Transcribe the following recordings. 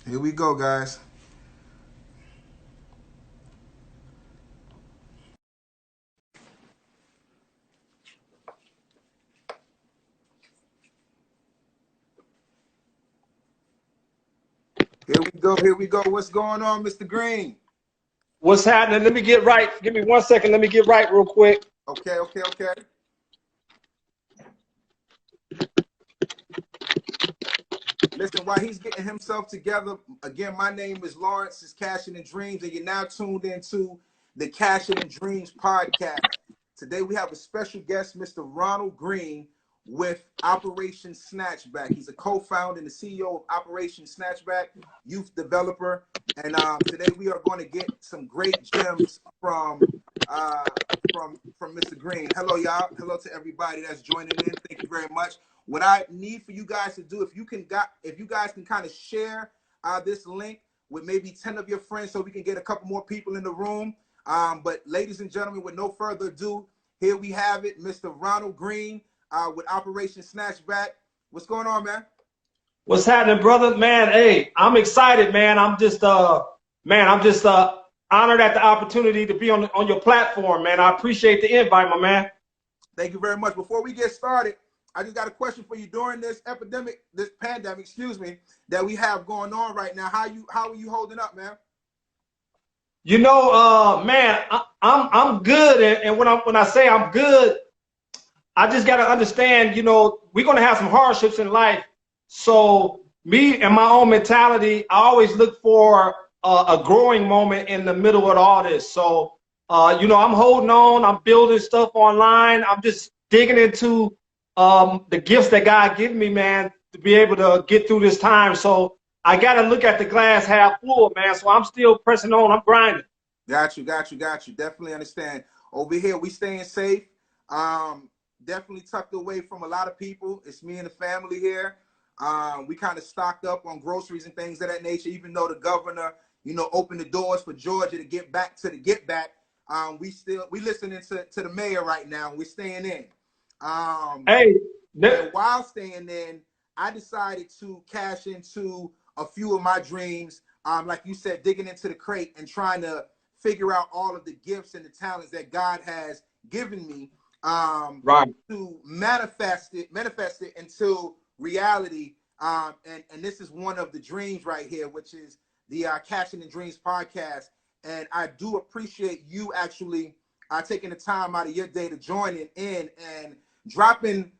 Here we go, guys. Here we go. Here we go. What's going on, Mr. Green? What's happening? Let me get right. Give me 1 second. Let me get right real quick. Okay, okay, okay. Listen, while he's getting himself together, again, my name is Lawrence, is Cashing in Dreams, and you're now tuned into the Cashing in Dreams podcast. Today we have a special guest, Mr. Ronald Green, with Operation Snatchback. He's a co-founder and the CEO of Operation Snatchback, youth developer. And today we are going to get some great gems uh, from Mr. Green. Hello, y'all. Hello to everybody that's joining in. Thank you very much. What I need for you guys to do, if you guys can kind of share this link with maybe 10 of your friends so we can get a couple more people in the room. But ladies and gentlemen, with no further ado, here we have it, Mr. Ronald Green with Operation Snatchback. What's going on, man? What's happening, brother? Man, hey, I'm excited, man. I'm just honored at the opportunity to be on your platform, man. I appreciate the invite, my man. Thank you very much. Before we get started, I just got a question for you. During this pandemic, excuse me, that we have going on right now, how are you holding up, man? Man, I'm good, and when I say I'm good, I just got to understand, we're gonna have some hardships in life. So me and my own mentality, I always look for a growing moment in the middle of all this. So, I'm holding on. I'm building stuff online. I'm just digging into the gifts that God gave me, man, to be able to get through this time. So I got to look at the glass half full, man. So I'm still pressing on. I'm grinding. Got you, got you, got you. Definitely understand. Over here, we staying safe. Definitely tucked away from a lot of people. It's me and the family here. We kind of stocked up on groceries and things of that nature, even though the governor, opened the doors for Georgia to get back to the get back. We listening to the mayor right now. We're staying in. Hey, And while staying in, I decided to cash into a few of my dreams. Like you said, digging into the crate and trying to figure out all of the gifts and the talents that God has given me right. to manifest it into reality. And this is one of the dreams right here, which is the Cashing in Dreams podcast. And I do appreciate you actually taking the time out of your day to join in and dropping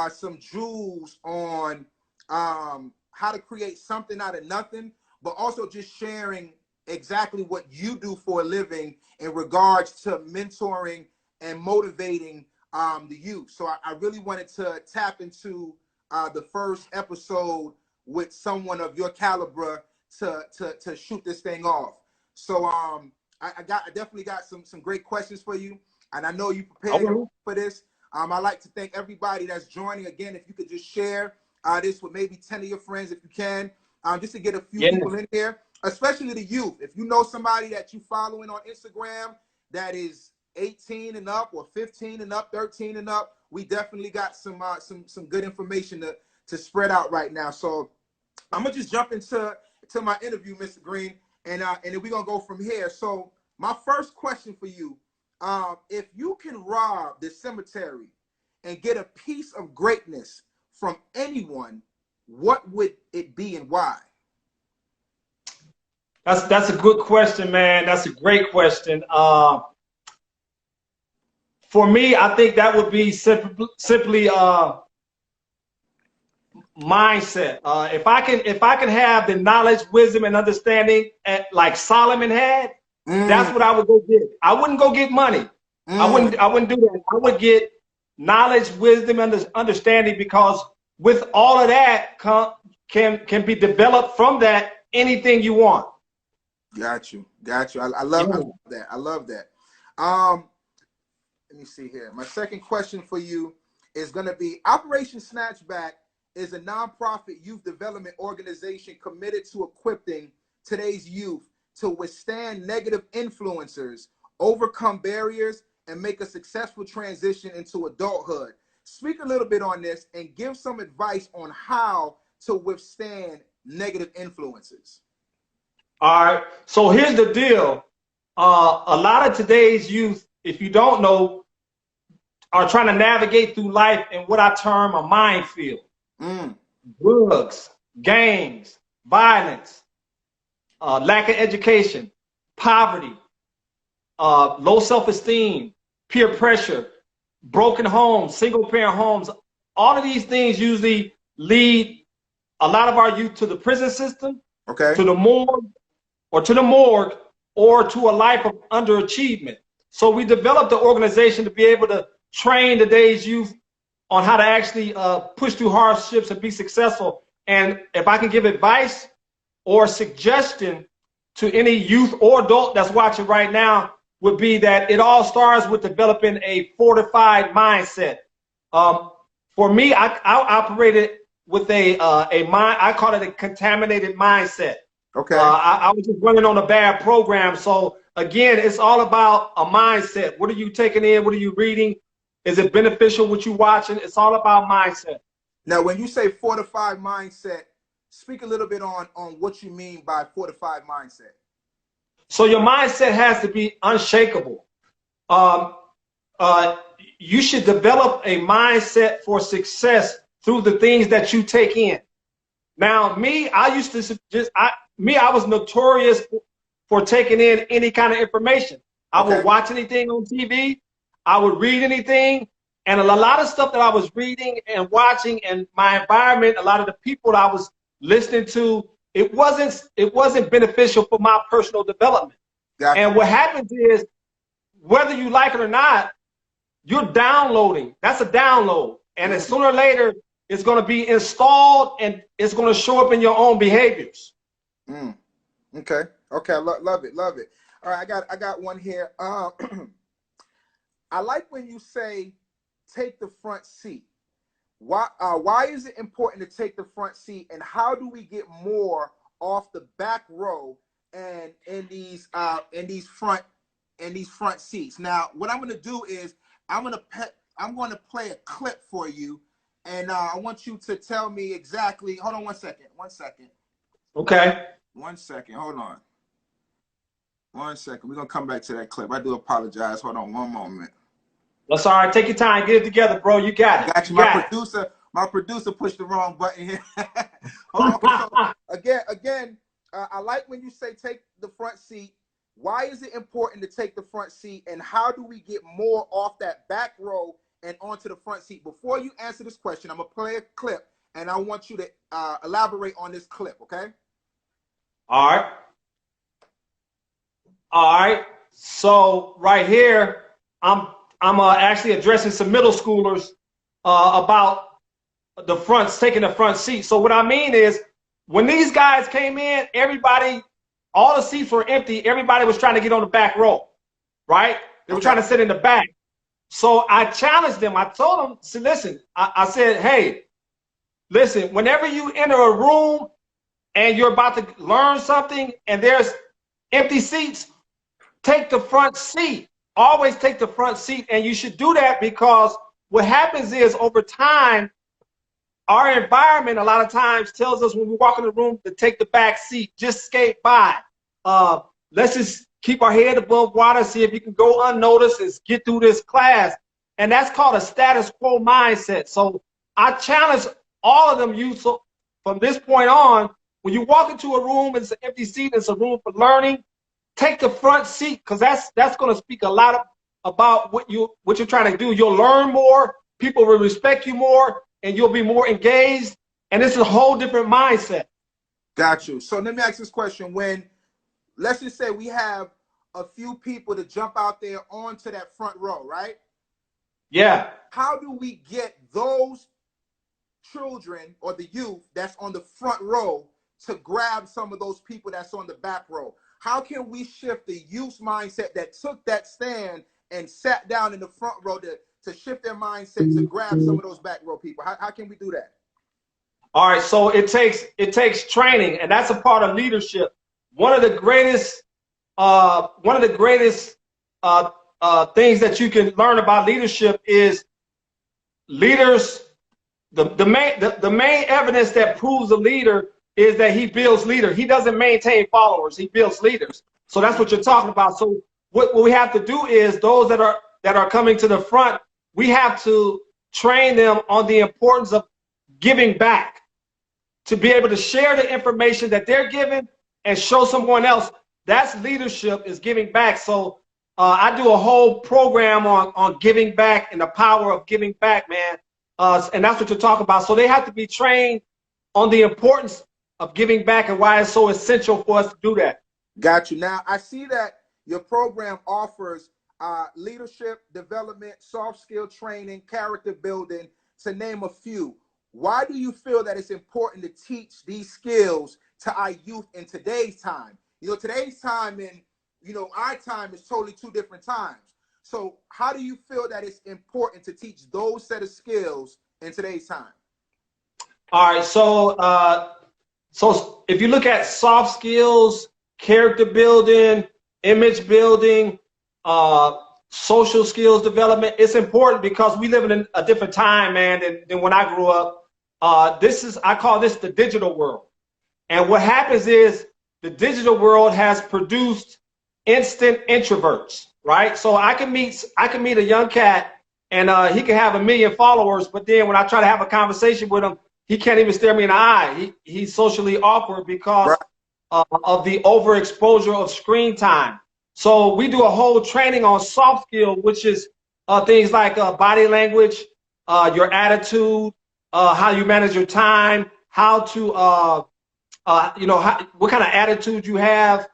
some jewels on how to create something out of nothing, but also just sharing exactly what you do for a living in regards to mentoring and motivating the youth. So I really wanted to tap into the first episode with someone of your caliber to shoot this thing off. So I definitely got some great questions for you, and I know you prepared Okay. for this. I'd like to thank everybody that's joining. Again, if you could just share this with maybe 10 of your friends if you can, just to get a few Yeah. people in here, especially the youth. If you know somebody that you following on Instagram that is 18 and up or 15 and up, 13 and up, we definitely got some good information to spread out right now. So I'm gonna just jump into my interview, Mr. Green, and then we're gonna go from here. So my first question for you, if you can rob the cemetery and get a piece of greatness from anyone, what would it be and why? That's a good question, man. That's a great question. For me, I think that would be simply mindset. If I can have the knowledge, wisdom, and understanding like Solomon had, Mm, that's what I would go get. I wouldn't go get money. I mm, wouldn't. I wouldn't do that. I would get knowledge, wisdom, and understanding because with all of that can be developed from that anything you want. got you, got you. I love Yeah. that. I love that. Um, Let me see here. My second question for you is going to be Operation Snatchback is a nonprofit youth development organization committed to equipping today's youth to withstand negative influencers, overcome barriers, and make a successful transition into adulthood. Speak a little bit on this and give some advice on how to withstand negative influences. All right. So here's the deal. A lot of today's youth, if you don't know, are trying to navigate through life in what I term a minefield. Mm. Drugs, gangs, violence, lack of education, poverty, low self-esteem, peer pressure, broken homes, single-parent homes. All of these things usually lead a lot of our youth to the prison system, Okay. to the morgue, or to a life of underachievement. So we developed the organization to be able to train today's youth on how to actually push through hardships and be successful. And if I can give advice or suggestion to any youth or adult that's watching right now, would be that it all starts with developing a fortified mindset. For me, I operated with a mind. I call it a contaminated mindset. Okay. I was just running on a bad program. So again, it's all about a mindset. What are you taking in? What are you reading? Is it beneficial what you're watching? It's all about mindset. Now, when you say fortified mindset, speak a little bit on what you mean by fortified mindset. So your mindset has to be unshakable. You should develop a mindset for success through the things that you take in. Now, me, I used to I was notorious for taking in any kind of information. I would watch anything on TV. I would read anything. And a lot of stuff that I was reading and watching and my environment, a lot of the people that I was listening to, it wasn't beneficial for my personal development. Gotcha. And what happens is, whether you like it or not, you're downloading. That's a download. And as sooner or later, it's going to be installed and it's going to show up in your own behaviors. Mm. Okay. Okay. Love it. Love it. All right. I got one here. I like when you say take the front seat. Why is it important to take the front seat, and how do we get more off the back row and in these front seats? Now, what I'm going to do is I'm going to play a clip for you, and I want you to tell me exactly. Hold on 1 second. 1 second. Okay. 1 second. Hold on. 1 second. We're going to come back to that clip. I do apologize. Hold on one moment. That's all right. Take your time. Get it together, bro. You got it. Got you. My producer pushed the wrong button here. Hold on. So, again, I like when you say take the front seat. Why is it important to take the front seat, and how do we get more off that back row and onto the front seat? Before you answer this question, I'm going to play a clip, and I want you to elaborate on this clip, okay? All right. All right. So right here, I'm actually addressing some middle schoolers about taking the front seat. So what I mean is, when these guys came in, all the seats were empty. Everybody was trying to get on the back row, right? They were trying to sit in the back. So I challenged them. I told them, so listen, I said, hey, listen, whenever you enter a room and you're about to learn something and there's empty seats, take the front seat. Always take the front seat. And you should do that because what happens is, over time, our environment a lot of times tells us when we walk in the room to take the back seat, just skate by. Let's just keep our head above water, see if you can go unnoticed and get through this class. And that's called a status quo mindset. So I challenge all of them youth, so from this point on, when you walk into a room, it's an empty seat, it's a room for learning, take the front seat, because that's going to speak a lot about what you're trying to do. You'll learn more, people will respect you more, and you'll be more engaged. And this is a whole different mindset. Got you. So let me ask this question. When, let's just say we have a few people to jump out there onto that front row, right? Yeah. How do we get those children or the youth that's on the front row to grab some of those people that's on the back row? How can we shift the youth mindset that took that stand and sat down in the front row to shift their mindset to grab some of those back row people? How can we do that? All right, so it takes training, and that's a part of leadership. One of the greatest things that you can learn about leadership is leaders. The main evidence that proves a leader is that he builds leaders. He doesn't maintain followers. He builds leaders. So that's what you're talking about. So what we have to do is those that are coming to the front, we have to train them on the importance of giving back, to be able to share the information that they're given and show someone else. That's leadership, is giving back. So I do a whole program on giving back and the power of giving back, man. And that's what you're talking about. So they have to be trained on the importance of giving back and why it's so essential for us to do that. Got you. Now, I see that your program offers leadership development, soft skill training, character building, to name a few. Why do you feel that it's important to teach these skills to our youth in today's time? You know, today's time and, you know, our time is totally two different times. So how do you feel that it's important to teach those set of skills in today's time? All right. So if you look at soft skills, character building, image building, social skills development, it's important because we live in a different time, man, than when I grew up. I call this the digital world. And what happens is the digital world has produced instant introverts, right? So I can meet a young cat and he can have 1 million followers, but then when I try to have a conversation with him, he can't even stare me in the eye. He's socially awkward because of the overexposure of screen time. So we do a whole training on soft skill, which is things like body language, your attitude, how you manage your time, how to, what kind of attitude you have,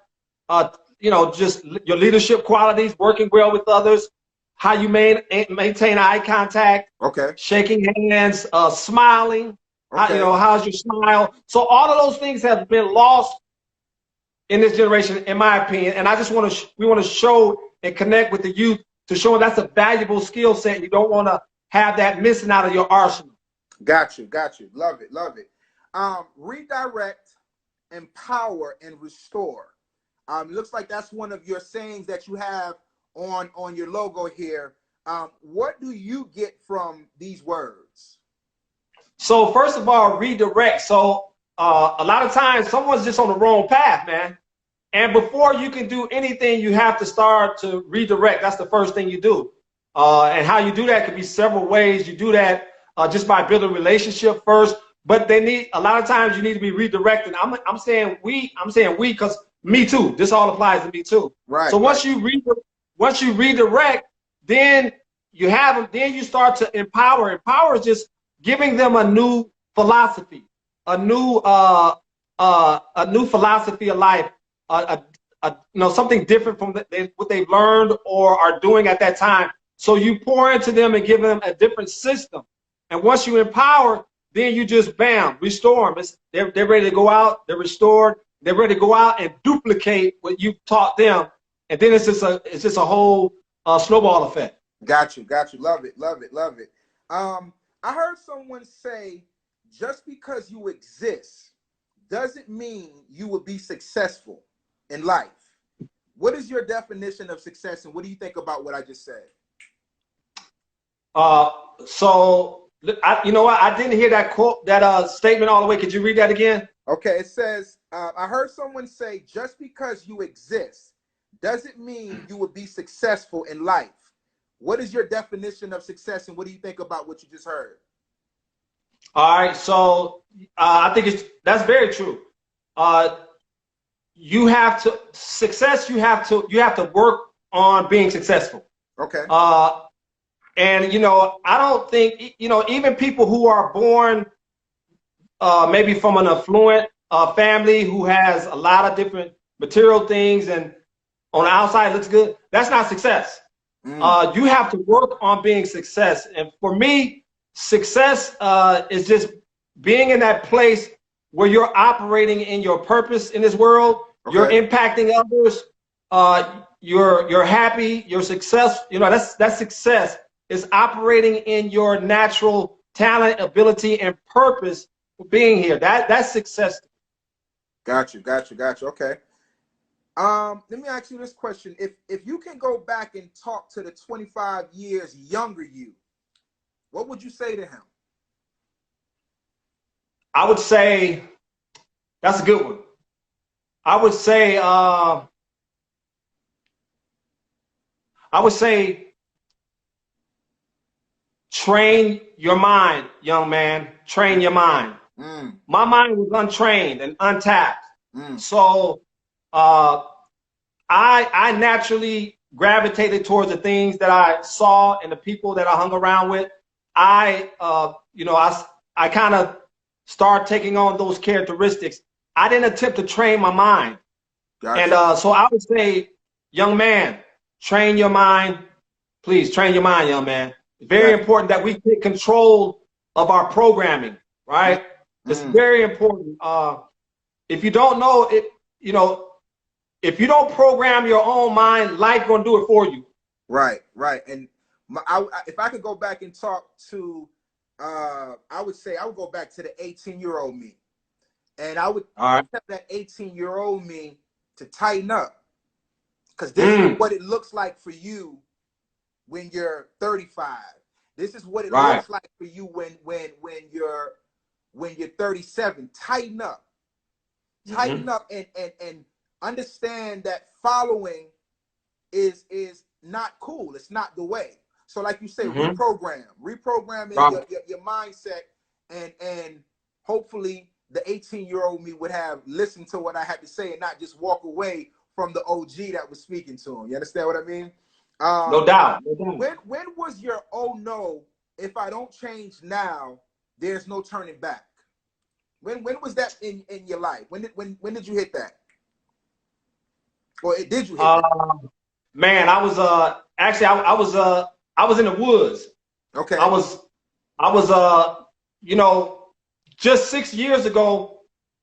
just your leadership qualities, working well with others, how you maintain eye contact, shaking hands, smiling, how's your smile. So all of those things have been lost in this generation, in my opinion. And I just we want to show and connect with the youth to show them that's a valuable skill set. You don't want to have that missing out of your arsenal. Got you. Love it. Redirect, empower, and restore. Looks like that's one of your sayings that you have on your logo here. What do you get from these words? So first of all, redirect. So a lot of times someone's just on the wrong path, man. And before you can do anything, you have to start to redirect. That's the first thing you do. And how you do that could be several ways. You do that just by building a relationship first. But a lot of times you need to be redirected. I'm saying we because me too. This all applies to me too. Right. So once you redirect, then you have them. Then you start to empower. Empower is just giving them a new philosophy, a new philosophy of life, something different from what they've learned or are doing at that time. So you pour into them and give them a different system. And once you empower, then you just restore them. They're ready to go out. They're restored. They're ready to go out and duplicate what you've taught them. And then it's just a whole snowball effect. Got you. Love it. I heard someone say, just because you exist doesn't mean you will be successful in life. What is your definition of success, and what do you think about what I just said? You know what? I didn't hear that quote, that statement all the way. Could you read that again? Okay, it says, I heard someone say, just because you exist doesn't mean you will be successful in life. What is your definition of success, and what do you think about what you just heard? All right, so I think that's very true. You have to work on being successful. Okay. And I don't think even people who are born maybe from an affluent family who has a lot of different material things and on the outside looks good, that's not success. You have to work on being success. And for me, success is just being in that place where you're operating in your purpose in this world. Okay. You're impacting others. You're happy. You're success. That's success. Is operating in your natural talent, ability, and purpose for being here. That's success. Got you. Okay. Let me ask you this question. If you can go back and talk to the 25 years younger you, what would you say to him? I would say That's a good one. I would say train your mind, young man. Train your mind. My mind was untrained and untapped. So I naturally gravitated towards the things that I saw and the people that I hung around with. I kind of started taking on those characteristics. I didn't attempt to train my mind. Gotcha. And so I would say, young man, train your mind. Please train your mind, young man. Very important that we take control of our programming, right? It's very important. If you don't know it, if you don't program your own mind, life gonna do it for you. Right. And if I could go back and talk to, I would say I would go back to the 18-year-old me, and I would tell that 18-year-old me to tighten up, because this is what it looks like for you when you're 35. This is what it looks like for you when you're 37. Tighten up. Tighten up and understand that following is not cool. It's not the way. So like you say, reprogramming your mindset, and hopefully the 18-year-old me would have listened to what I had to say and not just walk away from the OG that was speaking to him. You understand what I mean? No doubt. When was your oh no, if I don't change now, there's no turning back? When was that in your life? When did you hit that? Or did you hit that? Man, I was actually I was in the woods. Okay. I was just 6 years ago,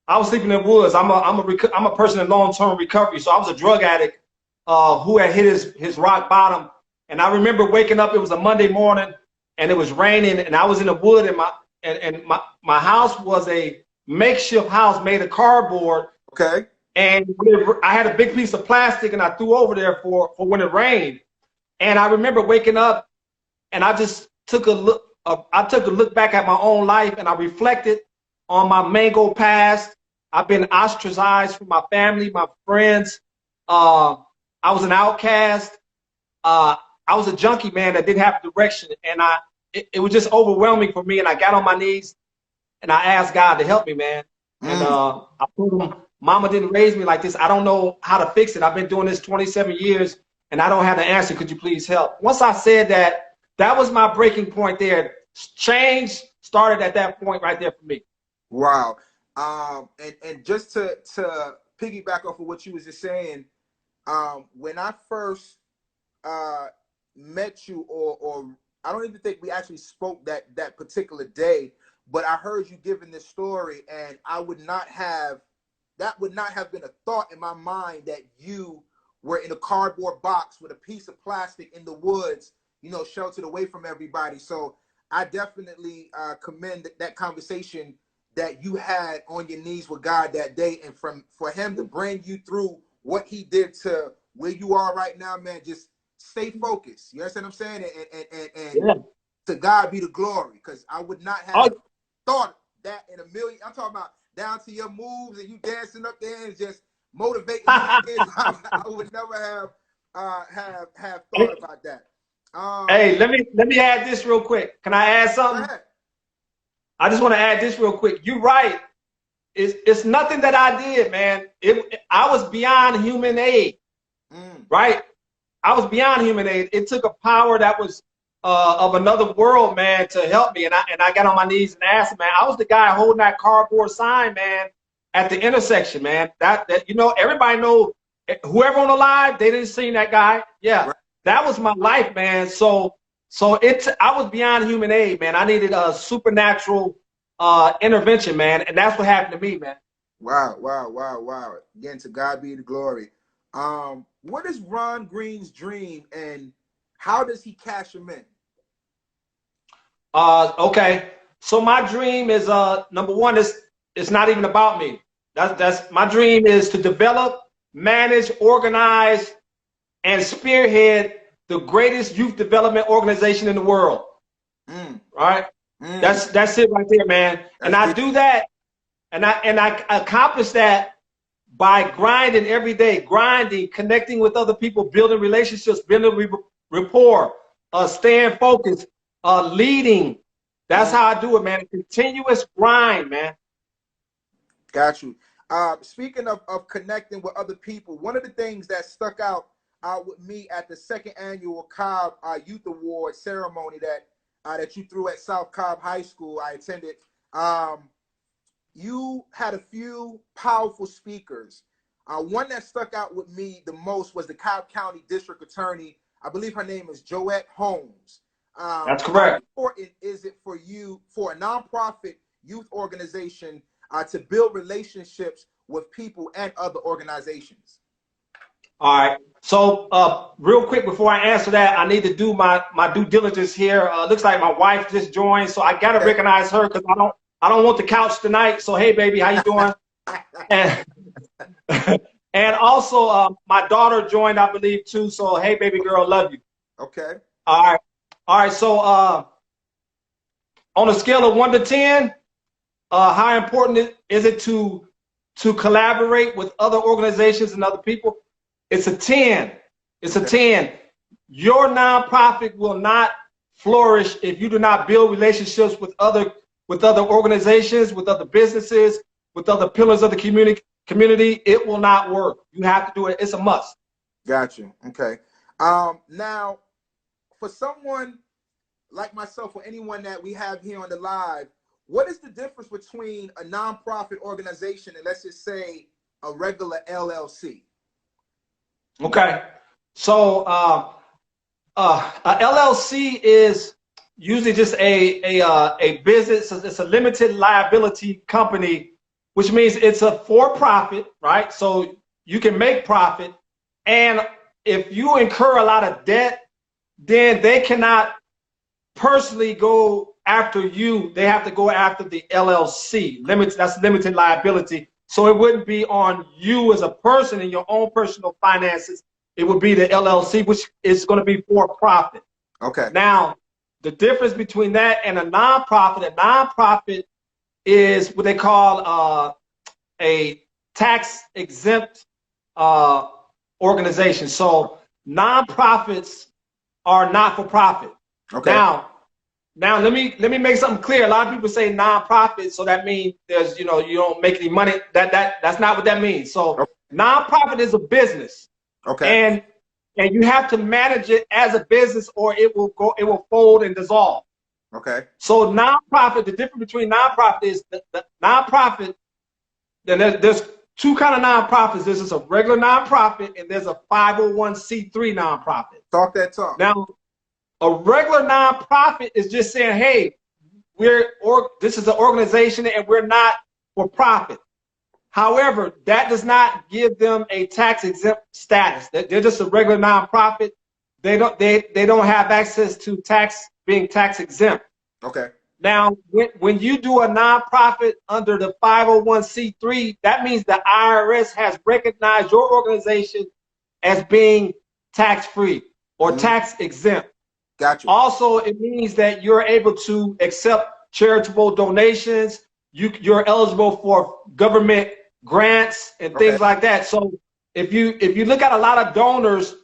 I was sleeping in the woods. I'm a person in long-term recovery, so I was a drug addict who had hit his rock bottom. And I remember waking up. It was a Monday morning, and it was raining, and I was in the wood, and my house was a makeshift house made of cardboard. Okay. And I had a big piece of plastic, and I threw over there for when it rained. And I remember waking up, and I just took a look. I took a look back at my own life, and I reflected on my mango past. I've been ostracized from my family, my friends. I was an outcast. I was a junkie, man, that didn't have direction, and it was just overwhelming for me. And I got on my knees, and I asked God to help me, man. And I told him, Mama didn't raise me like this. I don't know how to fix it. I've been doing this 27 years, and I don't have the answer. Could you please help? Once I said that, that was my breaking point there. Change started at that point right there for me. Wow. And just to piggyback off of what you was just saying, when I first met you, or I don't even think we actually spoke that particular day, but I heard you giving this story, and that would not have been a thought in my mind that you were in a cardboard box with a piece of plastic in the woods, sheltered away from everybody. So I definitely commend that conversation that you had on your knees with God that day, and for him to bring you through what he did to where you are right now, man. Just stay focused. You understand what I'm saying? And to God be the glory, because I would not have thought that in a million. I'm talking about down to your moves and you dancing up there and just motivating I would never have thought about that. Hey, let me add this real quick. Can I add something? Go ahead. I just want to add this real quick. You're right. It's nothing that I did, man. I was beyond human aid, right? I was beyond human aid. It took a power that was of another world, man, to help me. And I got on my knees and asked him, man. I was the guy holding that cardboard sign, man, at the intersection, man. That everybody know, whoever on the live, they didn't see that guy. Yeah, right. That was my life, man. So I was beyond human aid, man. I needed a supernatural intervention, man, and that's what happened to me, man. Wow. Again, to God be the glory. What is Ron Green's dream, and how does he cash them in? Okay. So my dream is number one, it's not even about me. That's my dream is to develop, manage, organize, and spearhead the greatest youth development organization in the world. Right? That's it right there, man. And I do that I accomplished that by grinding every day, grinding, connecting with other people, building relationships, building rapport, staying focused, leading. That's how I do it, man. Continuous grind, man. Got you. Speaking of connecting with other people, one of the things that stuck out with me at the second annual Cobb Youth Award ceremony that you threw at South Cobb High School, I attended. You had a few powerful speakers. One that stuck out with me the most was the Cobb County District Attorney. I believe her name is Joette Holmes. That's correct. How important is it for you, for a nonprofit youth organization, to build relationships with people and other organizations? All right. So real quick before I answer that, I need to do my due diligence here. Looks like my wife just joined, so I gotta recognize her because I don't want the couch tonight. So hey, baby, how you doing? and also my daughter joined, I believe, too. So hey, baby girl, love you. Okay. All right. So on a scale of 1 to 10, how important is it to collaborate with other organizations and other people? It's a 10. It's a 10. Your nonprofit will not flourish if you do not build relationships with other organizations, with other businesses, with other pillars of the community. It will not work. You have to do it. It's a must. Got you. Okay. Now, for someone like myself or anyone that we have here on the live, what is the difference between a nonprofit organization and, let's just say, a regular LLC? Okay. So a LLC is usually just a business. It's a limited liability company, which means it's a for-profit, right? So you can make profit. And if you incur a lot of debt, then they cannot personally go after you. They have to go after the LLC. That's limited liability. So it wouldn't be on you as a person in your own personal finances. It would be the LLC, which is going to be for profit. Okay. Now, the difference between that and a nonprofit is what they call a tax exempt organization. So nonprofits are not for profit. Okay. Now let me make something clear. A lot of people say nonprofit, so that means there's you don't make any money. That's not what that means. So okay. Nonprofit is a business. Okay. And you have to manage it as a business, or it will fold and dissolve. Okay. So nonprofit, the difference between nonprofit is the nonprofit. Then there's two kind of nonprofits. There's just a regular nonprofit, and there's a 501c3 nonprofit. Talk that talk. Now, a regular nonprofit is just saying, hey, this is an organization and we're not for profit. However, that does not give them a tax exempt status. They're just a regular nonprofit. They don't have access to being tax exempt. Okay. Now, when you do a nonprofit under the 501c3, that means the IRS has recognized your organization as being tax-free or tax exempt. Gotcha. Also, it means that you're able to accept charitable donations. You're eligible for government grants and things like that. So if you look at a lot of donors,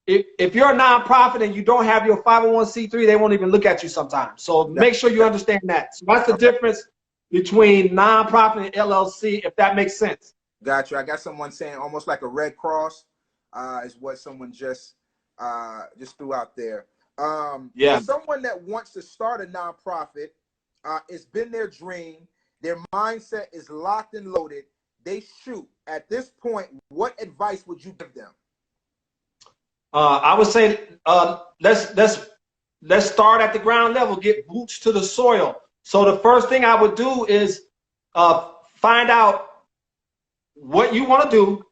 if you're a nonprofit and you don't have your 501c3, they won't even look at you sometimes. So make sure you understand that. So that's the difference between nonprofit and LLC, if that makes sense. Gotcha. I got someone saying almost like a Red Cross is what someone just threw out there. For someone that wants to start a nonprofit, it's been their dream, their mindset is locked and loaded, they shoot. At this point, what advice would you give them? I would say let's start at the ground level, get boots to the soil. So the first thing I would do is find out what you want to do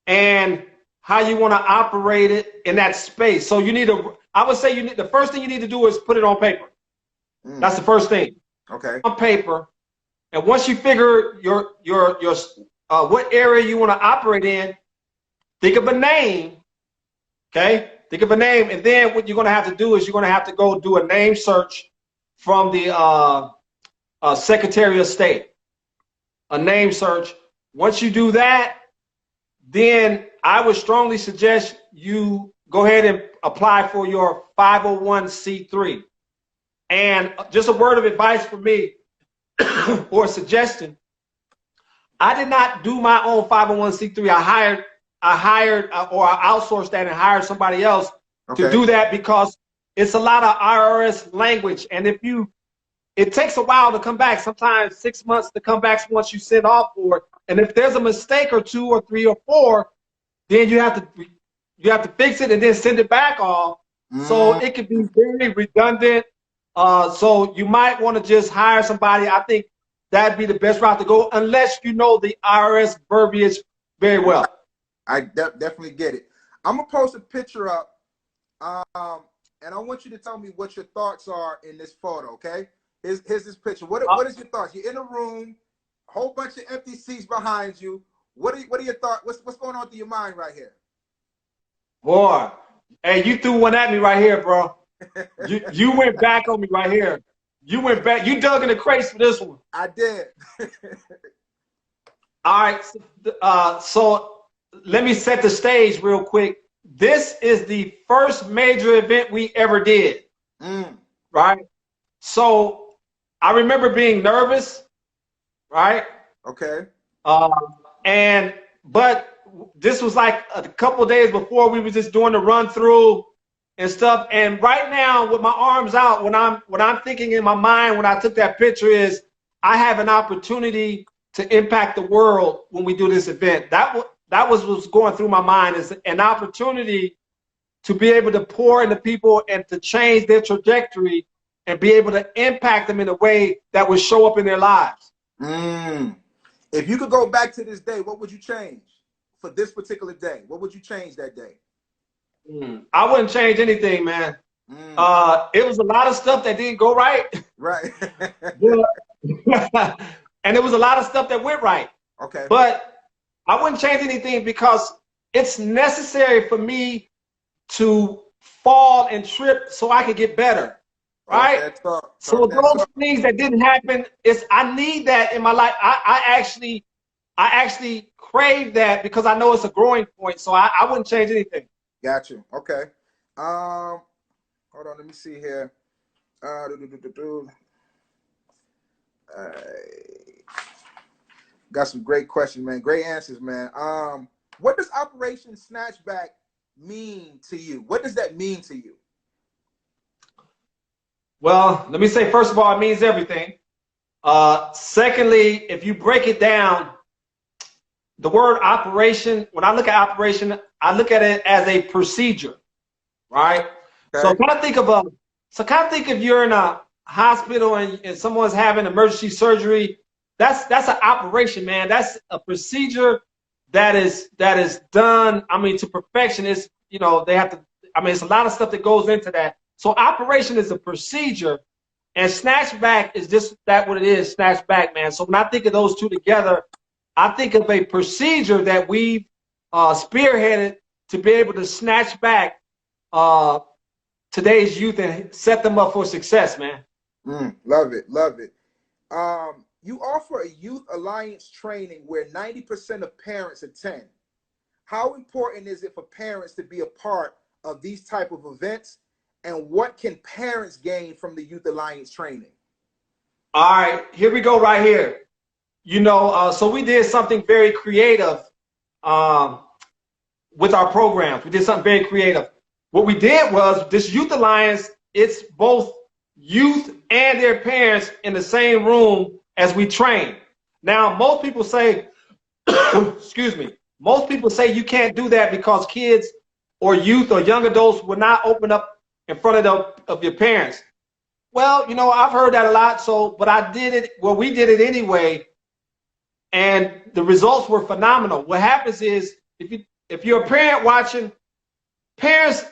and how you want to operate it in that space. So I would say the first thing you need to do is put it on paper. That's the first thing. Okay. On paper. And once you figure your what area you want to operate in, think of a name. Okay? Think of a name. And then what you're going to have to do is you're going to have to go do a name search from the Secretary of State. a name search. Once you do that, then I would strongly suggest you go ahead and apply for your 501c3. And just a word of advice for me or a suggestion, I did not do my own 501c3. I hired or I outsourced that and hired somebody else to do that because it's a lot of IRS language. And it takes a while to come back, sometimes 6 months to come back once you send off for it. And if there's a mistake or 2 or 3 or 4, then you have to fix it and then send it back off. So it can be very redundant. So you might want to just hire somebody. I think that'd be the best route to go, unless you know the IRS verbiage very well. I definitely get it. I'm gonna post a picture up, and I want you to tell me what your thoughts are in this photo. Okay, here's this picture. What is your thoughts? You're in a room, whole bunch of empty seats behind you. What are your thoughts? What's going on through your mind right here? Boy, hey, you threw one at me right here, bro. You went back on me right here. You went back. You dug in the crates for this one. I did. All right. So let me set the stage real quick. This is the first major event we ever did. Right. So I remember being nervous. Right. Okay. But this was like a couple of days before we were just doing the run through and stuff. And right now, with my arms out, what I'm thinking in my mind when I took that picture is, I have an opportunity to impact the world when we do this event. That was what's going through my mind, is an opportunity to be able to pour into people and to change their trajectory and be able to impact them in a way that would show up in their lives. If you could go back to this day, what would you change for this particular day? What would you change that day? I wouldn't change anything, man. It was a lot of stuff that didn't go right. Right. And there was a lot of stuff that went right. Okay. But I wouldn't change anything because it's necessary for me to fall and trip so I can get better. Right? So those things that didn't happen, I need that in my life. I actually crave that because I know it's a growing point. So I wouldn't change anything. Got you. Okay. Hold on. Let me see here. Got some great questions, man. Great answers, man. What does Operation Snatchback mean to you? What does that mean to you? Well, let me say, first of all, it means everything. Secondly, if you break it down, the word operation, when I look at operation, I look at it as a procedure, right? Okay. So kind of think of you're in a hospital and someone's having emergency surgery. That's an operation, man. That's a procedure that is done, I mean, to perfection. It's, they have to, I mean, it's a lot of stuff that goes into that. So operation is a procedure, and snatchback is just what it is, snatchback, man. So when I think of those two together, I think of a procedure that we've spearheaded to be able to snatch back today's youth and set them up for success, man. Love it, love it. You offer a youth alliance training where 90% of parents attend. How important is it for parents to be a part of these type of events? And what can parents gain from the Youth Alliance training? All right, here we go right here. So we did something very creative with our programs. We did something very creative. What we did was this Youth Alliance, it's both youth and their parents in the same room as we train. Now, most people say, excuse me, most people say you can't do that because kids or youth or young adults will not open up in front of your parents. Well, I've heard that a lot. But I did it. Well, we did it anyway, and the results were phenomenal. What happens is, if you're a parent watching, parents,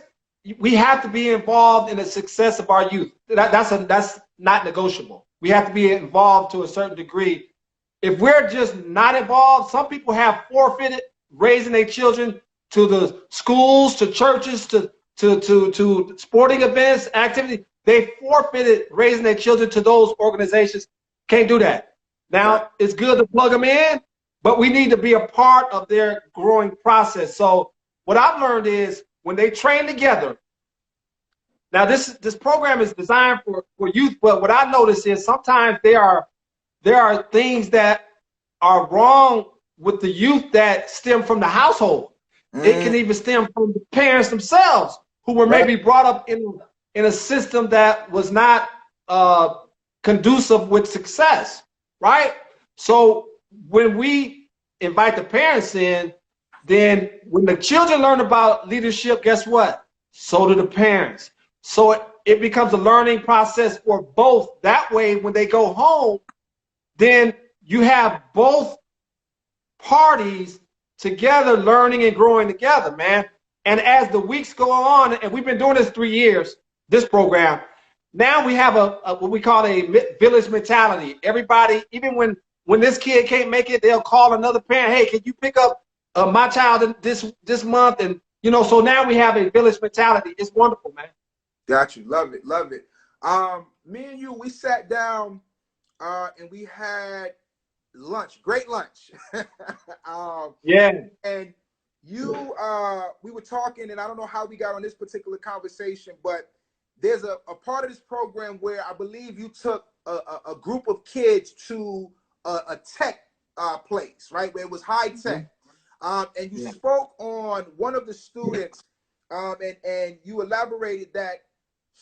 we have to be involved in the success of our youth. That's not negotiable. We have to be involved to a certain degree. If we're just not involved, some people have forfeited raising their children to the schools, to churches, to sporting events, activity. They forfeited raising their children to those organizations. Can't do that. Now, it's good to plug them in, but we need to be a part of their growing process. So what I've learned is when they train together, now this program is designed for youth, but what I notice is sometimes there are things that are wrong with the youth that stem from the household. It can even stem from the parents themselves who were maybe brought up in a system that was not conducive with success, right? So when we invite the parents in, then when the children learn about leadership, guess what? So do the parents. So it becomes a learning process for both. That way, when they go home, then you have both parties together learning and growing together, man. And as the weeks go on, and we've been doing this 3 years, this program, now we have a what we call a village mentality. Everybody, even when this kid can't make it, they'll call another parent, hey, can you pick up my child this month? And, you know, so now we have a village mentality. It's wonderful, man. Got you. Love it. Love it. Me and you, we sat down and we had lunch. Great lunch. Yeah. And you, we were talking, and I don't know how we got on this particular conversation, but there's a part of this program where I believe you took a group of kids to a tech place, right, where it was high tech. And you spoke on one of the students, and you elaborated that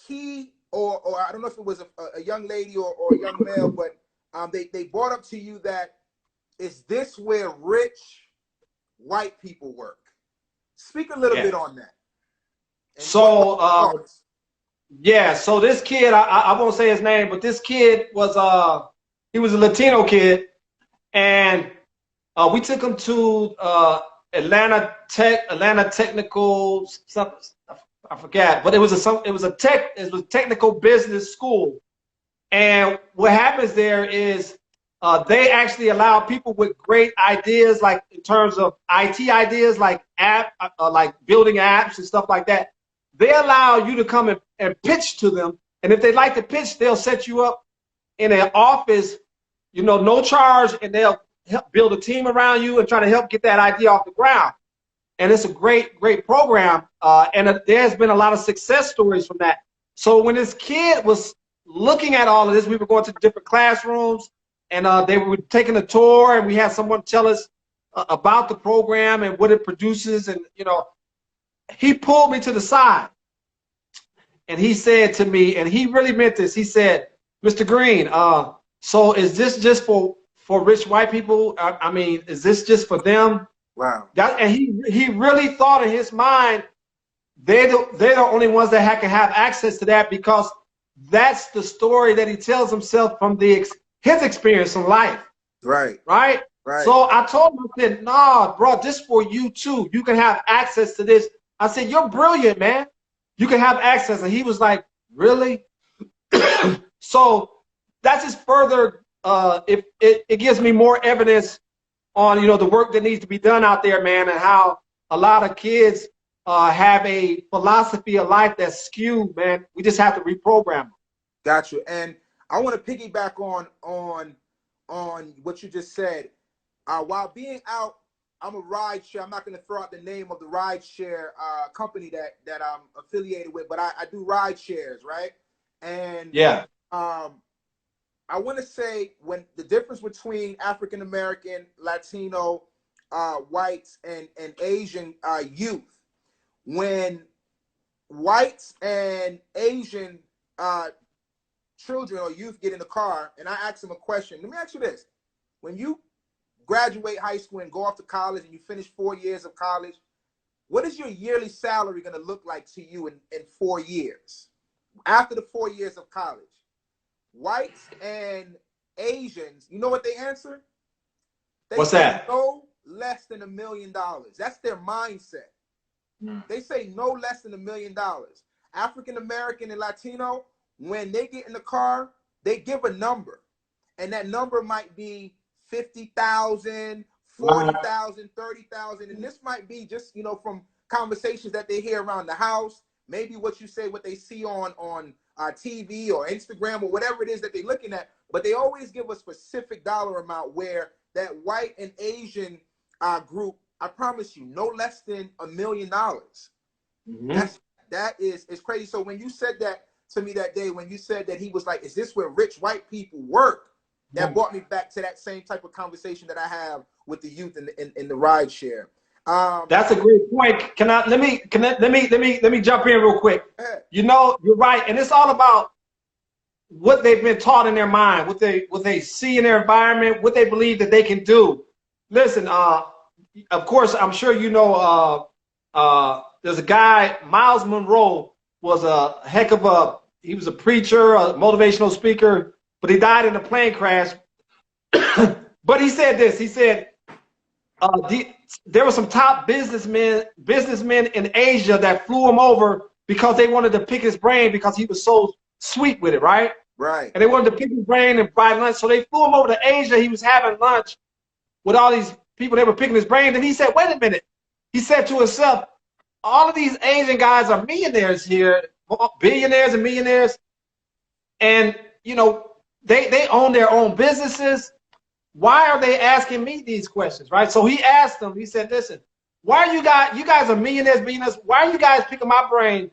he, or I don't know if it was a young lady or a young male, but they brought up to you that, is this where rich white people work? Speak a little bit on that. And so, yeah, so this kid, I won't say his name, but this kid was, he was a Latino kid, and we took him to Atlanta Technical, something, I forgot, but it was a technical business school. And what happens there is they actually allow people with great ideas, like in terms of IT ideas, like like building apps and stuff like that. They allow you to come and pitch to them. And if they like to pitch, they'll set you up in an office, you know, no charge, and they'll help build a team around you and try to help get that idea off the ground. And it's a great program. And there's been a lot of success stories from that. So when this kid was looking at all of this, we were going to different classrooms, and they were taking a tour, and we had someone tell us about the program and what it produces. And, you know, he pulled me to the side and he said to me, and he really meant this, he said, Mr. Green, so is this just for rich white people? I mean, is this just for them? Wow. And he really thought in his mind, they're the only ones that can have access to that, because that's the story that he tells himself from his experience in life. Right. Right? Right. So I told him, I said, nah, bro, this for you too. You can have access to this. I said, you're brilliant, man. You can have access. And he was like, really? So that's just further, it gives me more evidence on, you know, the work that needs to be done out there, man, and how a lot of kids have a philosophy of life that's skewed, man. We just have to reprogram them. Got you. And I want to piggyback on what you just said. While being out, I'm a ride share. I'm not going to throw out the name of the ride share company that I'm affiliated with, but I do ride shares, right? And yeah, I want to say, when the difference between African American, Latino, whites, and Asian youth, when whites and Asian children or youth get in the car, and I ask them a question. Let me ask you this: when you graduate high school and go off to college and you finish 4 years of college, what is your yearly salary going to look like to you in 4 years? After the 4 years of college, whites and Asians, you know what they answer? What's that? No less than $1 million. That's their mindset. They say no less than $1 million. African American and Latino, when they get in the car, they give a number, and that number might be 50,000, 40,000, 30,000, and this might be just, you know, from conversations that they hear around the house, maybe what you say, what they see on TV or Instagram or whatever it is that they're looking at, but they always give a specific dollar amount where that white and Asian group, I promise you, no less than $1 million. That is crazy. So when you said that to me that day, when you said that he was like, is this where rich white people work? That brought me back to that same type of conversation that I have with the youth in the ride share. That's a great point. Let me jump in real quick. You know, you're right, and it's all about what they've been taught in their mind, what they see in their environment, what they believe that they can do. Listen, of course, I'm sure you know. There's a guy, Miles Monroe, was a heck of he was a preacher, a motivational speaker, but he died in a plane crash. But he said this. He said there were some top businessmen in Asia that flew him over because they wanted to pick his brain because he was so sweet with it, right? Right. And they wanted to pick his brain and buy lunch. So they flew him over to Asia. He was having lunch with all these people. They were picking his brain. And he said, wait a minute. He said to himself, all of these Asian guys are millionaires here, billionaires and millionaires. And, you know, they own their own businesses. Why are they asking me these questions, right? So he asked them, he said, listen, why are you guys are millionaires, why are you guys picking my brain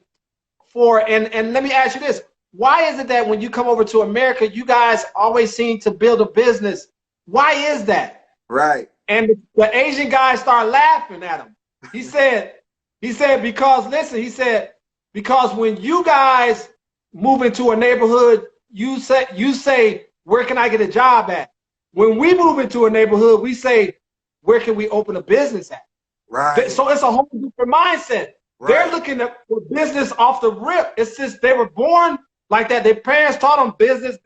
for, and let me ask you this, why is it that when you come over to America, you guys always seem to build a business? Why is that? Right. And the Asian guy started laughing at him. He said, because listen, he said, because when you guys move into a neighborhood, you say, where can I get a job at? When we move into a neighborhood, we say, where can we open a business at? Right. So it's a whole different mindset. Right. They're looking at for business off the rip. It's just they were born like that. Their parents taught them business,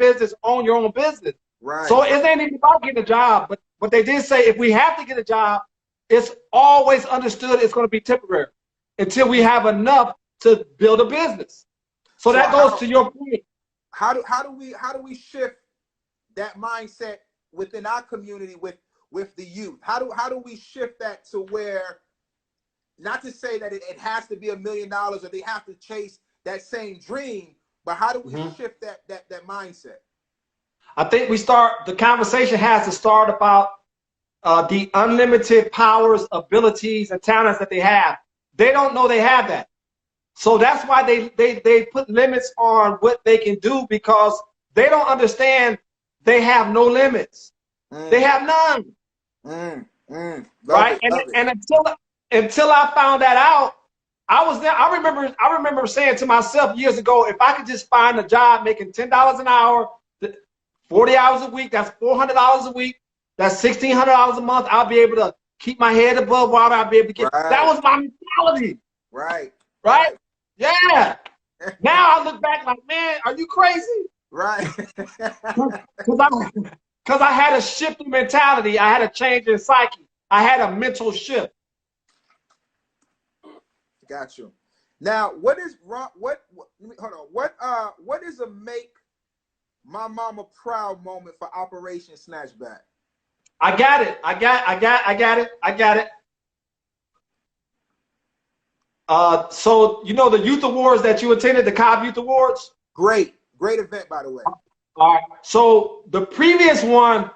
own your own business. Right. So it ain't even about getting a job. But they did say if we have to get a job, it's always understood it's going to be temporary until we have enough to build a business. So that goes to your point. How do we shift that mindset within our community with the youth? How do we shift that to where, not to say that it has to be $1 million or they have to chase that same dream, but how do we shift that mindset? I think the conversation has to start about the unlimited powers, abilities, and talents that they have. They don't know they have that. So that's why they put limits on what they can do, because they don't understand they have no limits. They have none. Right? And until I found that out, I was there. I remember saying to myself years ago, if I could just find a job making $10 an hour, 40 hours a week, that's $400 a week, that's $1,600 a month, I'll be able to keep my head above water. I'll be able to get, that was my mentality. Right. Yeah. Now I look back like, man, are you crazy? Right. Because I had a shift in mentality. I had a change in psyche. I had a mental shift. Got you. Now, what is a make my mama proud moment for Operation Snatchback? I got it. So you know the youth awards that you attended, the Cobb Youth Awards? Great event, by the way. All right. So the previous one,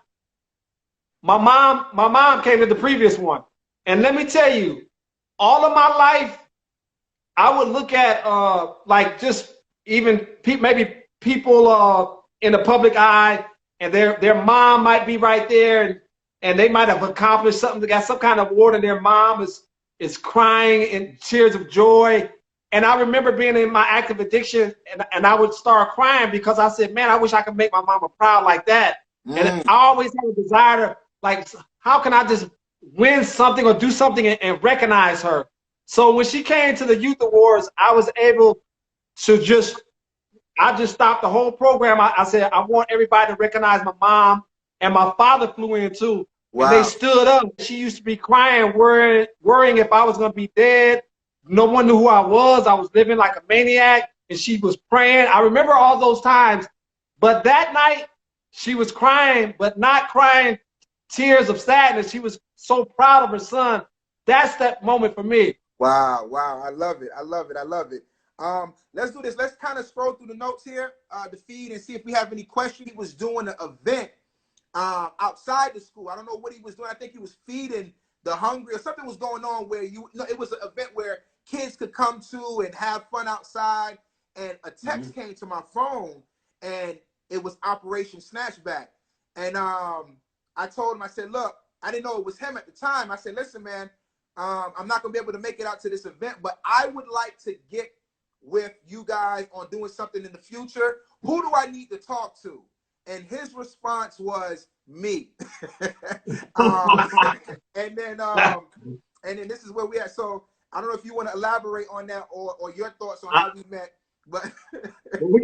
my mom came to the previous one. And let me tell you, all of my life, I would look at like just even maybe people in the public eye, and their mom might be right there, and they might have accomplished something. They got some kind of award, and their mom is crying in tears of joy. And I remember being in my active addiction, and I would start crying because I said, man, I wish I could make my mama proud like that. And I always had a desire to, like, how can I just win something or do something and recognize her? So when she came to the Youth Awards, I was able to I just stopped the whole program. I said, I want everybody to recognize my mom. And my father flew in too. Wow. And they stood up. She used to be crying, worrying if I was going to be dead. No one knew who I was. I was living like a maniac, and she was praying. I remember all those times. But that night, she was crying, but not crying tears of sadness. She was so proud of her son. That's that moment for me. Wow. I love it. Let's do this. Let's kind of scroll through the notes here, the feed, and see if we have any questions. He was doing an event outside the school. I don't know what he was doing. I think he was feeding the hungry, or something was going on where it was an event where kids could come to and have fun outside. And a text came to my phone, and it was Operation Snatchback. And I told him, I said, look, I didn't know it was him at the time. I said, listen, man, I'm not gonna be able to make it out to this event, but I would like to get with you guys on doing something in the future. Who do I need to talk to? And his response was me. and then this is where we at. So I don't know if you want to elaborate on that or your thoughts on how we met. But I'm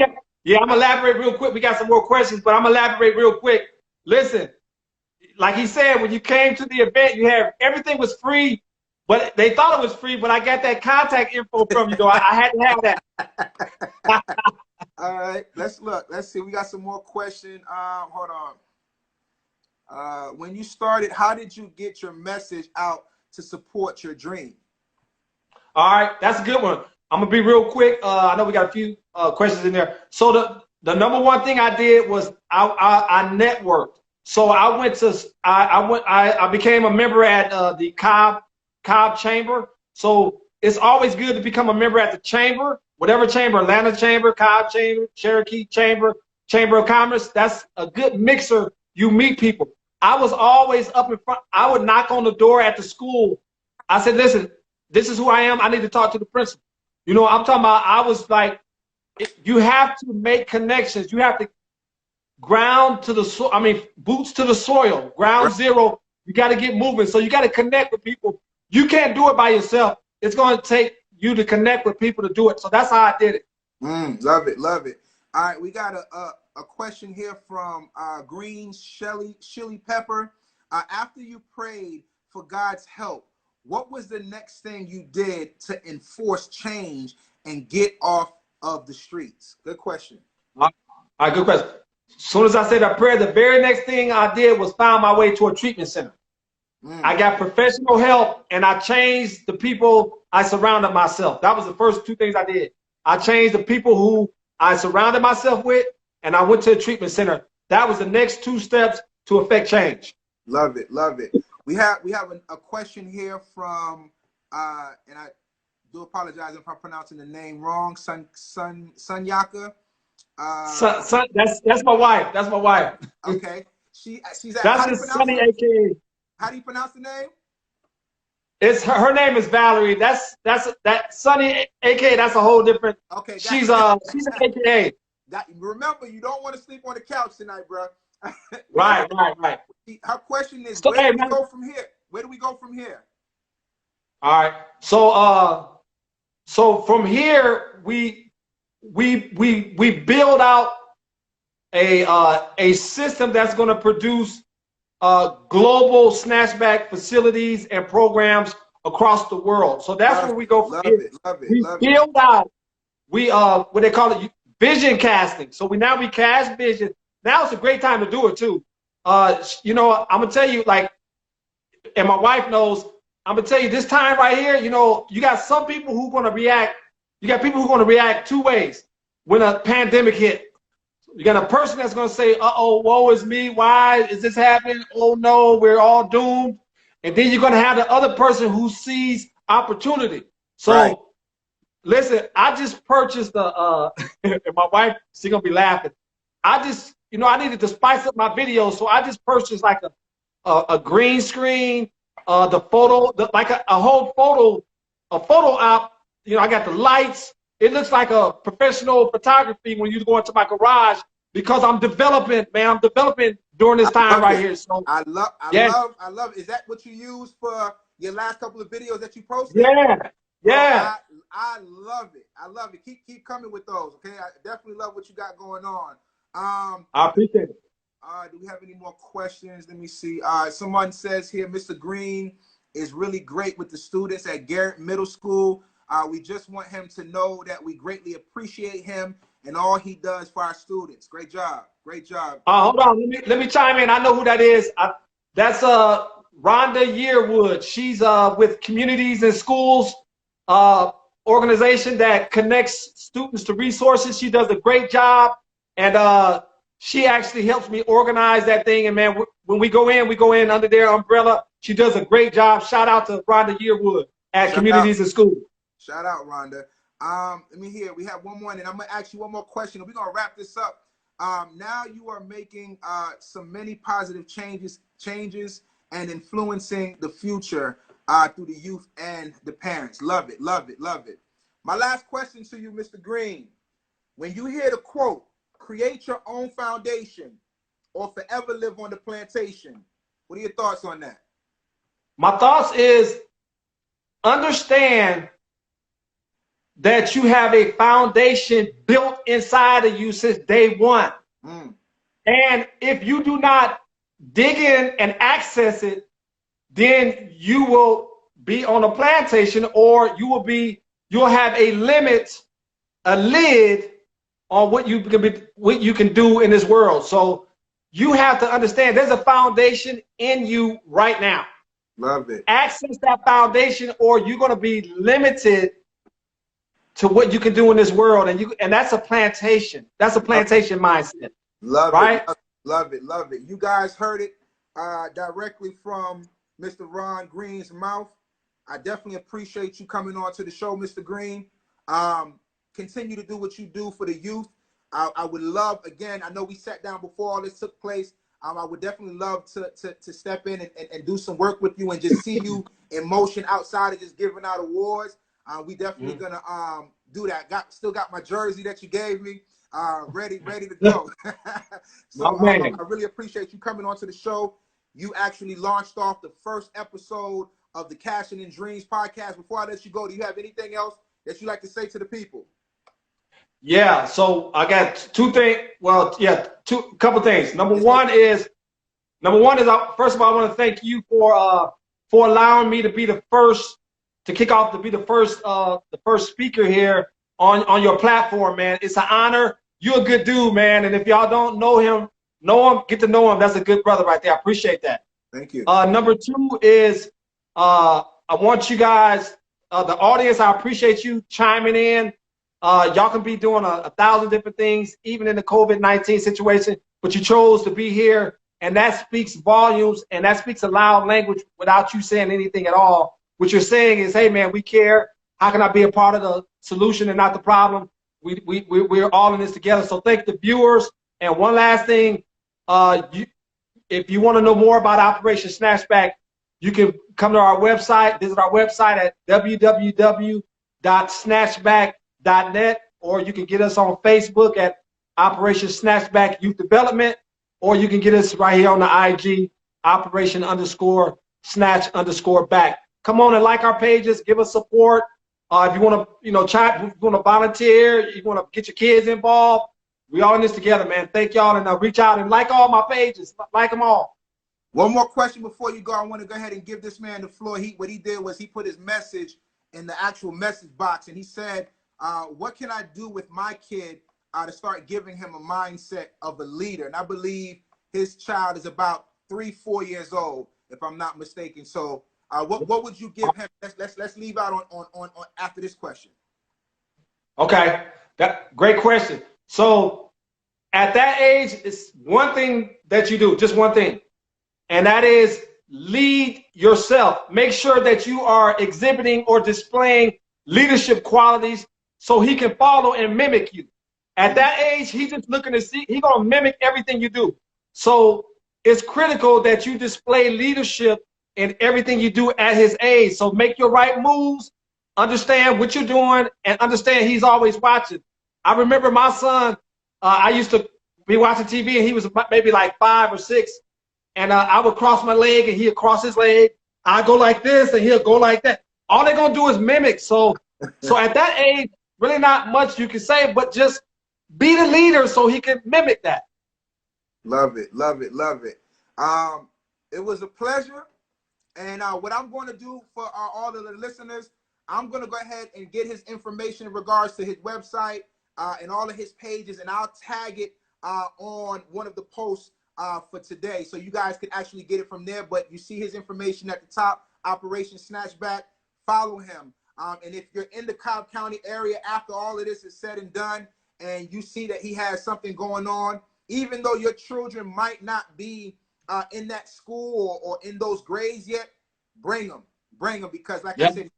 gonna elaborate real quick. We got some more questions, but I'm gonna elaborate real quick. Listen, like he said, when you came to the event, you have everything was free, but they thought it was free. But I got that contact info from you, though. I had to have that. All right, let's look. Let's see. We got some more questions. Hold on. When you started, how did you get your message out to support your dream? All right, that's a good one. I'm gonna be real quick. I know we got a few questions in there. So the number one thing I did was I networked. So I became a member at the Cobb Chamber. So it's always good to become a member at the chamber, whatever chamber, Atlanta Chamber, Cobb Chamber, Cherokee Chamber, Chamber of Commerce. That's a good mixer. You meet people. I was always up in front. I would knock on the door at the school. I said, listen, this is who I am. I need to talk to the principal. You know, I'm talking about, I was like, you have to make connections. You have to ground to the soil. I mean, boots to the soil, ground zero. You got to get moving. So you got to connect with people. You can't do it by yourself. It's going to take you to connect with people to do it. So that's how I did it. Love it. Love it. All right. We got a question here from Green Shelly Pepper. After you prayed for God's help, what was the next thing you did to enforce change and get off of the streets? Good question. All right, good question. As soon as I said that prayer, the very next thing I did was find my way to a treatment center. I got professional help, and I changed the people I surrounded myself. That was the first two things I did. I changed the people who I surrounded myself with, and I went to a treatment center. That was the next two steps to affect change. Love it. Love it. We have a question here from, and I do apologize if I'm pronouncing the name wrong, Sunyaka. That's my wife. That's my wife. Okay. She's at, that's Sunny, aka. How do you pronounce the name? It's her name is Valerie. That Sunny, aka. That's a whole different. Okay. She's an aka. Remember, you don't want to sleep on the couch tonight, bro. Right. Her question is, so, where do we go from here? Where do we go from here? All right. So from here we build out a system that's going to produce global snatchback facilities and programs across the world. So that's where we go from here. We build out. What they call it, vision casting. So we cast vision. Now it's a great time to do it too. You know, I'm gonna tell you, like, and my wife knows, I'm gonna tell you this time right here, you know, you got some people who are gonna react. You got people who are gonna react two ways when a pandemic hit. You got a person that's gonna say, uh-oh, woe is me, why is this happening? Oh no, we're all doomed. And then you're gonna have the other person who sees opportunity. So listen, I just purchased and my wife, she's gonna be laughing. You know, I needed to spice up my videos, so I just purchased like a green screen, like a whole photo op. You know, I got the lights. It looks like a professional photography when you go into my garage because I'm developing, man. I'm developing during this time right here. So I love. Is that what you use for your last couple of videos that you posted? Yeah. I love it. I love it. Keep coming with those. Okay, I definitely love what you got going on. I appreciate it. Do we have any more questions? Let me see. Someone says here, Mr. Green is really great with the students at Garrett Middle School. We just want him to know that we greatly appreciate him and all he does for our students. Great job. Great job. Hold on. Let me chime in. I know who that is. That's Rhonda Yearwood. She's with communities and schools organization that connects students to resources. She does a great job, and she actually helps me organize that thing. And man, when we go in under their umbrella. She does a great job. Shout out to Rhonda Yearwood at Communities in School. Shout out, Rhonda. Let me hear. We have one more, and I'm gonna ask you one more question, and we're gonna wrap this up. Now you are making many positive changes, and influencing the future through the youth and the parents. Love it, love it, love it. My last question to you, Mr. Green. When you hear the quote, "Create your own foundation or forever live on the plantation," what are your thoughts on that? My thoughts is understand that you have a foundation built inside of you since day one. And if you do not dig in and access it, then you will be on a plantation, or you'll have a lid on what you can do in this world. So you have to understand there's a foundation in you right now. Love it. Access that foundation, or you're going to be limited to what you can do in this world, and that's a plantation. That's a plantation mindset. Love right? it. Love it. Love it. You guys heard it directly from Mr. Ron Green's mouth. I definitely appreciate you coming on to the show, Mr. Green. Continue to do what you do for the youth. I would love, again, I know we sat down before all this took place. I would definitely love to step in and do some work with you and just see you in motion outside of just giving out awards. We definitely gonna do that. Still got my jersey that you gave me, ready to go. So I really appreciate you coming onto the show. You actually launched off the first episode of the Cashing in Dreams podcast. Before I let you go, do you have anything else that you like to say to the people? Yeah, so I got two things. Well, yeah, couple things. Number one is first of all, I want to thank you for allowing me to be the first to kick off, to be the first speaker here on your platform, man. It's an honor. You're a good dude, man. And if y'all don't know him, get to know him. That's a good brother right there. I appreciate that. Thank you. Number two is I want you guys, the audience, I appreciate you chiming in. Y'all can be doing 1,000 different things, even in the COVID-19 situation, but you chose to be here, and that speaks volumes, and that speaks a loud language without you saying anything at all. What you're saying is, hey, man, we care. How can I be a part of the solution and not the problem? We're all in this together. So thank the viewers. And one last thing, if you want to know more about Operation Snatchback, you can come to our website, visit our website at www.snatchback.net, or you can get us on Facebook at Operation Snatchback Youth Development, or you can get us right here on the IG, Operation_Snatch_back. Come on and like our pages, give us support. If you want to, if you want to volunteer, you want to get your kids involved, we all in this together, man. Thank y'all, and reach out and like all my pages, like them all. One more question before you go. I want to go ahead and give this man the floor. What he did was he put his message in the actual message box, and he said, what can I do with my kid to start giving him a mindset of a leader? And I believe his child is about 3-4 years old, if I'm not mistaken. So what would you give him? Let's leave out on after this question. Okay, great question. So at that age, it's one thing that you do, just one thing, and that is lead yourself. Make sure that you are exhibiting or displaying leadership qualities so he can follow and mimic you. At that age, he's just looking to see, he's gonna mimic everything you do. So it's critical that you display leadership in everything you do at his age. So make your right moves, understand what you're doing, and understand he's always watching. I remember my son, I used to be watching TV, and he was maybe like 5 or 6, and I would cross my leg and he'd cross his leg. I go like this and he'll go like that. All they're gonna do is mimic. So at that age, really not much you can say, but just be the leader so he can mimic that. Love it, love it, love it. It was a pleasure. And what I'm going to do for all of the listeners, I'm going to go ahead and get his information in regards to his website and all of his pages, and I'll tag it on one of the posts for today, so you guys can actually get it from there. But you see his information at the top, Operation Snatchback. Follow him. And if you're in the Cobb County area after all of this is said and done, and you see that he has something going on, even though your children might not be in that school or in those grades yet, bring them, because like I said,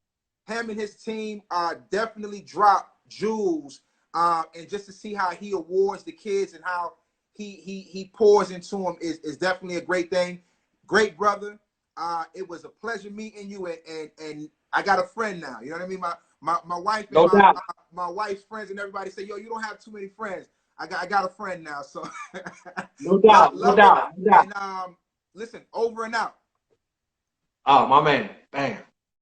him and his team definitely drop jewels, and just to see how he awards the kids and how he pours into them is definitely a great thing. Great brother. It was a pleasure meeting you, and I got a friend now. You know what I mean? My wife and my wife's friends and everybody say, yo, you don't have too many friends. I got a friend now. So no doubt. And listen, over and out. Oh, my man. Bam.